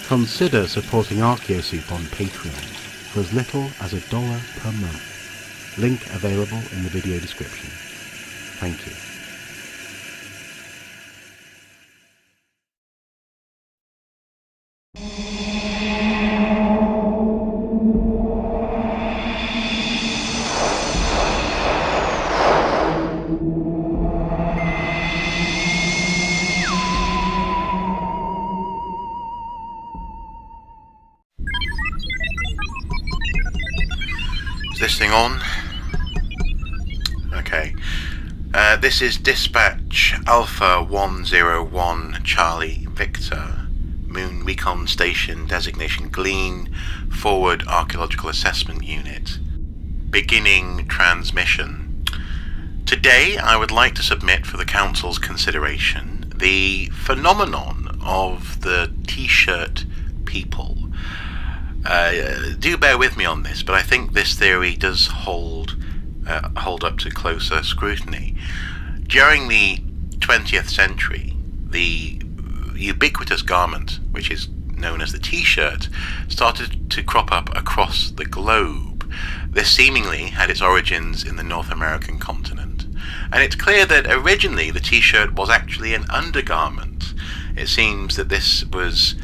Consider supporting ArchaeoSoup on Patreon for as little as $1 per month. Link available in the video description. Thank you. Is this thing on? Okay. This is Dispatch Alpha 101 Charlie Victor, Moon Recon Station, designation Glean, Forward Archaeological Assessment Unit. Beginning transmission. Today I would like to submit for the Council's consideration the phenomenon of the T-shirt people. Do bear with me on this, but I think this theory does hold up to closer scrutiny. During the 20th century, the ubiquitous garment, which is known as the T-shirt, started to crop up across the globe. This seemingly had its origins in the North American continent, and it's clear that originally the T-shirt was actually an undergarment. It seems that this was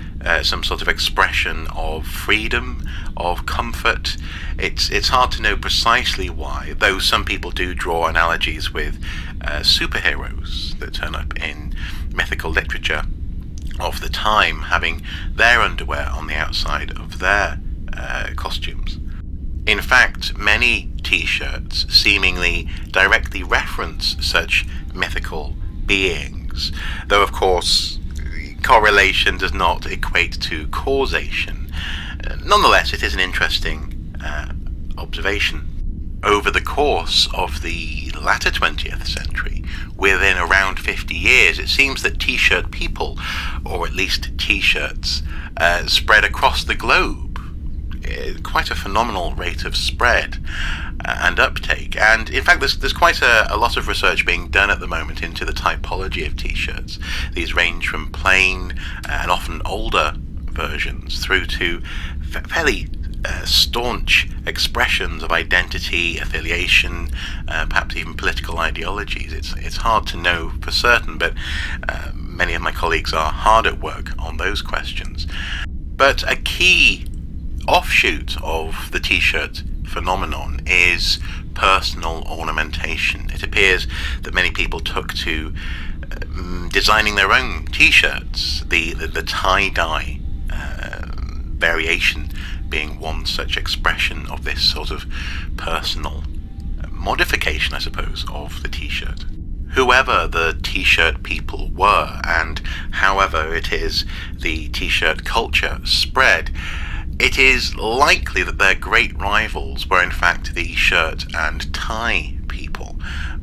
some sort of expression of freedom, of comfort. It's hard to know precisely why, though some people do draw analogies with superheroes that turn up in mythical literature of the time, having their underwear on the outside of their costumes. In fact, many T-shirts seemingly directly reference such mythical beings, though of course correlation does not equate to causation. Nonetheless, it is an interesting observation. Over the course of the latter 20th century, within around 50 years, it seems that T-shirt people, or at least T-shirts, spread across the globe. Quite a phenomenal rate of spread and uptake, and in fact there's quite a lot of research being done at the moment into the typology of T-shirts. These range from plain and often older versions through to fairly staunch expressions of identity, affiliation, perhaps even political ideologies. It's hard to know for certain, but many of my colleagues are hard at work on those questions. But a key offshoot of the T-shirt phenomenon is personal ornamentation. It appears that many people took to designing their own T-shirts, the tie-dye variation being one such expression of this sort of personal modification, I suppose, of the T-shirt. Whoever the T-shirt people were, and however it is the T-shirt culture spread, it is likely that their great rivals were in fact the shirt and tie people.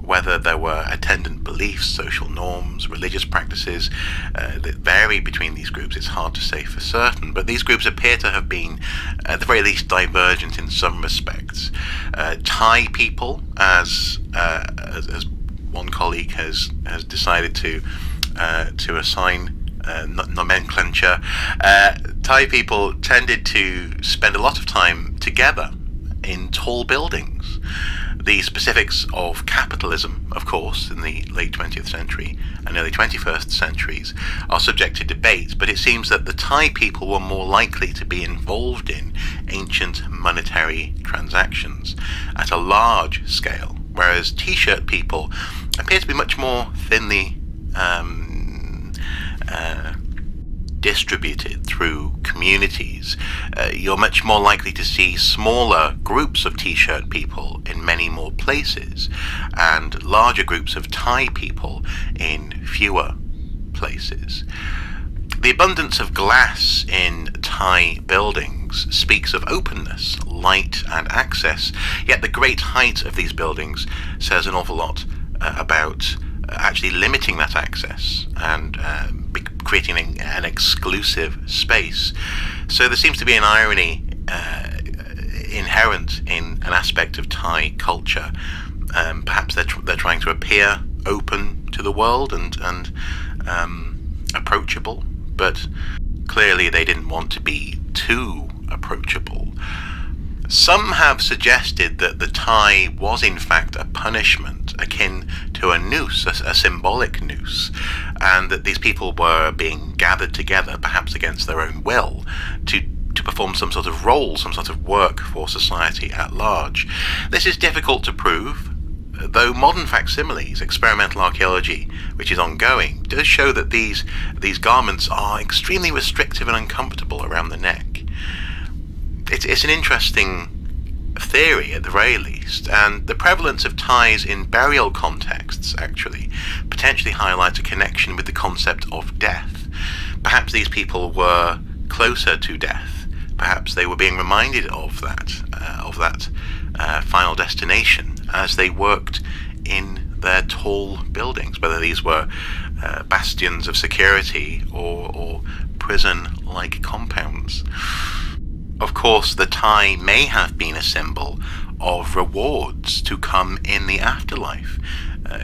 Whether there were attendant beliefs, social norms, religious practices that vary between these groups, it's hard to say for certain, but these groups appear to have been at the very least divergent in some respects. Tie people, as one colleague has decided to assign nomenclature, Thai people tended to spend a lot of time together in tall buildings. The specifics of capitalism, of course, in the late 20th century and early 21st centuries are subject to debate, but it seems that the Thai people were more likely to be involved in ancient monetary transactions at a large scale, whereas T-shirt people appear to be much more thinly distributed through communities. You're much more likely to see smaller groups of T-shirt people in many more places and larger groups of Thai people in fewer places. The abundance of glass in Thai buildings speaks of openness, light and access, yet the great height of these buildings says an awful lot about actually limiting that access and creating an exclusive space. So there seems to be an irony inherent in an aspect of Thai culture. Perhaps they're trying to appear open to the world and approachable, but Clearly they didn't want to be too approachable. Some have suggested that the tie was in fact a punishment akin to a noose, a symbolic noose, and that these people were being gathered together, perhaps against their own will, to perform some sort of role, some sort of work for society at large. This is difficult to prove, though modern facsimiles, experimental archaeology, which is ongoing, does show that these garments are extremely restrictive and uncomfortable around the neck. It's an interesting theory at the very least, and the prevalence of ties in burial contexts actually potentially highlights a connection with the concept of death. Perhaps these people were closer to death. Perhaps they were being reminded of that final destination as they worked in their tall buildings, whether these were bastions of security or prison-like compounds. Of course, the tie may have been a symbol of rewards to come in the afterlife.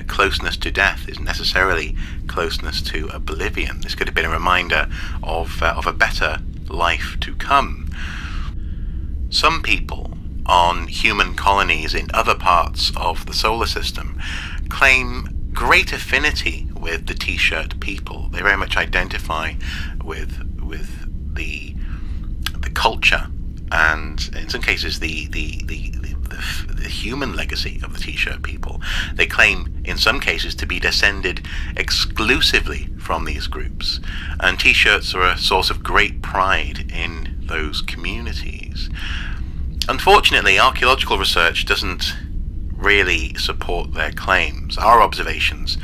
Closeness to death isn't necessarily closeness to oblivion. This could have been a reminder of a better life to come. Some people on human colonies in other parts of the solar system claim great affinity with the T-shirt people. They very much identify with the culture, and in some cases the human legacy of the T-shirt people. They claim in some cases to be descended exclusively from these groups, and T-shirts are a source of great pride in those communities. Unfortunately, archaeological research doesn't really support their claims. Our observations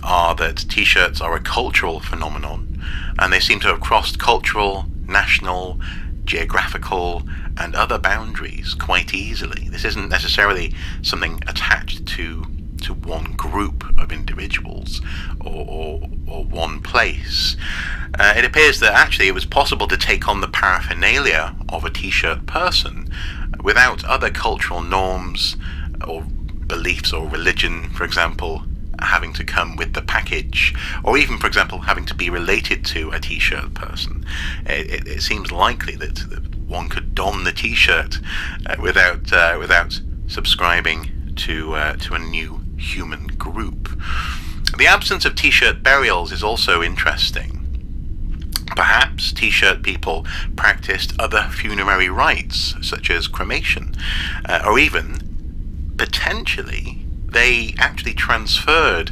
are that T-shirts are a cultural phenomenon, and they seem to have crossed cultural, national, geographical and other boundaries quite easily. This isn't necessarily something attached to one group of individuals or one place. It appears that actually it was possible to take on the paraphernalia of a T-shirt person without other cultural norms or beliefs or religion, for example, having to come with the package, or even, for example, having to be related to a T-shirt person. It seems likely that one could don the T-shirt without subscribing to a new human group. The absence of T-shirt burials is also interesting. Perhaps T-shirt people practiced other funerary rites, such as cremation, or even, potentially, they actually transferred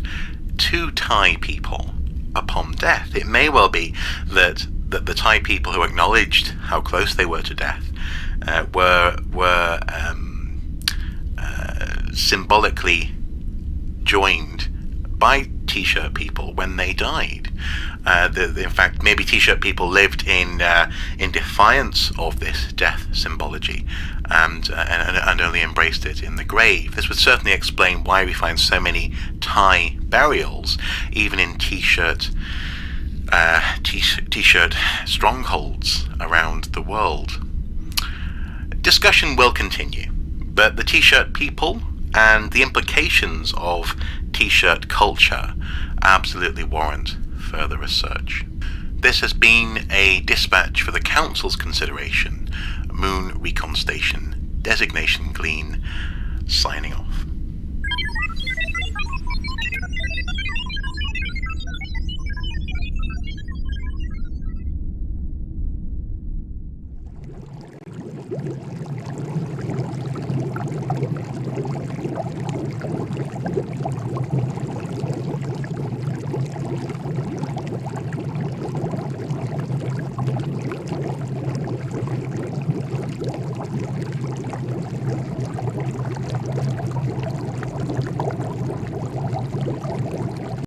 to Thai people upon death. It may well be that the Thai people who acknowledged how close they were to death were symbolically joined by T-shirt people when they died. In fact, maybe T-shirt people lived in defiance of this death symbology and only embraced it in the grave. This would certainly explain why we find so many Thai burials, even in T-shirt strongholds around the world. Discussion will continue, but the T-shirt people and the implications of T-shirt culture absolutely warrant further research. This has been a dispatch for the Council's consideration. Moon Recon Station, designation Glean, signing off.